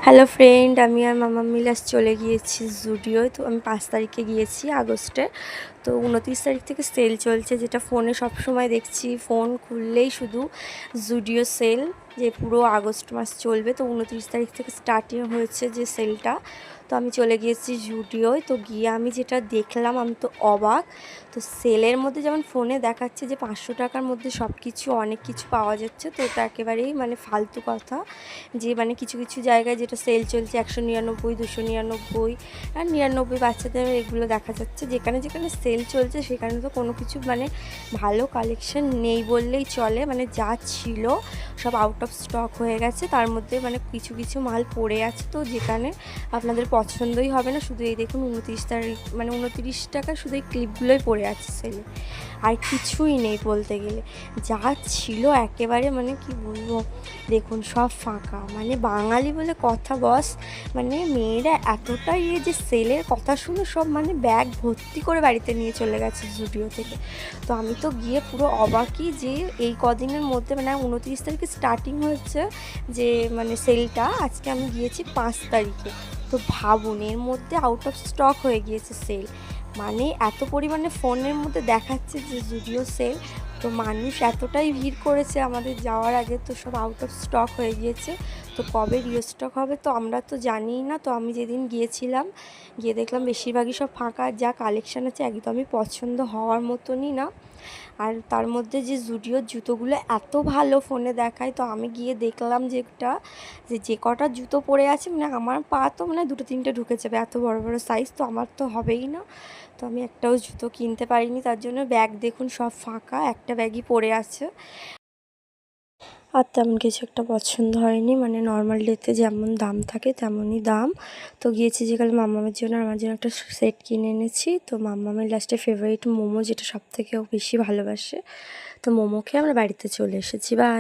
Hello friend, আমি আর মামা মিলে আজ চলে গিয়েছি জুডিওয়। তো আমি 5 তারিখে গিয়েছি আগস্টে। তো 29 তারিখ থেকে সেল চলছে, যেটা ফোনে সবসময় দেখছি। ফোন খুললেই শুধু জুডিও সেল, যে পুরো আগস্ট মাস চলবে। তো 29 তারিখ থেকে স্টার্টিং হয়েছে যে সেলটা। তো আমি চলে গিয়েছি জুডিওয়। তো গিয়ে আমি যেটা দেখলাম, আমি তো অবাক। তো সেলের মধ্যে যেমন ফোনে দেখাচ্ছে যে 500 টাকার মধ্যে সব কিছু অনেক কিছু পাওয়া যাচ্ছে, তো এটা একেবারেই মানে ফালতু কথা। যে মানে কিছু কিছু জায়গায় যেটা সেল চলছে 199, 299 আর 99 বাচ্চাদের এগুলো দেখা যাচ্ছে। যেখানে যেখানে সেল চলছে সেখানে তো কোনো কিছু মানে ভালো কালেকশন নেই বললেই চলে। মানে যা ছিল সব আউট অফ স্টক হয়ে গেছে। তার মধ্যে মানে কিছু কিছু মাল পড়ে আছে, তো যেখানে আপনাদের পছন্দই হবে না। শুধু এই দেখুন 29 তারিখ মানে 29 টাকা শুধু এই ক্লিপগুলোই পড়ে আছে সেলে, আর কিছুই নেই বলতে গেলে। যা ছিল একেবারে মানে কি বলবো, দেখুন সব ফাঁকা। মানে বাঙালি বলে কথা বস। মানে মেয়েরা এতটাই যে সেলের কথা শুনে সব মানে ব্যাগ ভর্তি করে বাড়িতে নিয়ে চলে গেছে জুডিও থেকে। তো আমি তো গিয়ে পুরো অবাকই যে এই কদিনের মধ্যে মানে 29 তারিখে স্টার্টিং হচ্ছে যে মানে সেলটা। আজকে আমি গিয়েছি 5 তারিখে। তো ভাবুন, এর মধ্যে আউট অফ স্টক হয়ে গিয়েছে সেল। মানে এত পরিমাণে ফোনের মধ্যে দেখাচ্ছে যে জুডিও সেল। তো মানুষ এতটাই ভিড় করেছে আমাদের যাওয়ার আগে, তো সব আউট অফ স্টক হয়ে গিয়েছে। তো কবে রিস্টক হবে তো আমরা তো জানিই না। তো আমি যেদিন গিয়েছিলাম, গিয়ে দেখলাম বেশিরভাগই সব ফাঁকা। যা কালেকশান আছে একদমই পছন্দ হওয়ার মতনই না। আর তার মধ্যে যে জুডিওর জুতোগুলো এত ভালো ফোনে দেখায়, তো আমি গিয়ে দেখলাম যে কটা জুতো পরে আছে মানে আমার পা তো মানে 2-3টে ঢুকে যাবে, এত বড় বড় সাইজ। তো আমার তো হবেই না। তো আমি একটাও জুতো কিনতে পারিনি, তার জন্য ব্যাগ দেখুন সব ফাঁকা, একটা ব্যাগই পড়ে আছে। আর তেমন কিছু একটা পছন্দ হয়নি। মানে নর্মাল ডেতে যেমন দাম থাকে তেমনই দাম। তো গিয়েছি যেখানে মাম্মামের জন্য আর আমার জন্য একটা সেট কিনে এনেছি। তো মাম্মামের লাস্টে ফেভারিট মোমো, যেটা সবথেকে ও বেশি ভালোবাসে। তো মোমো খেয়ে আমরা বাড়িতে চলে এসেছি। বাই।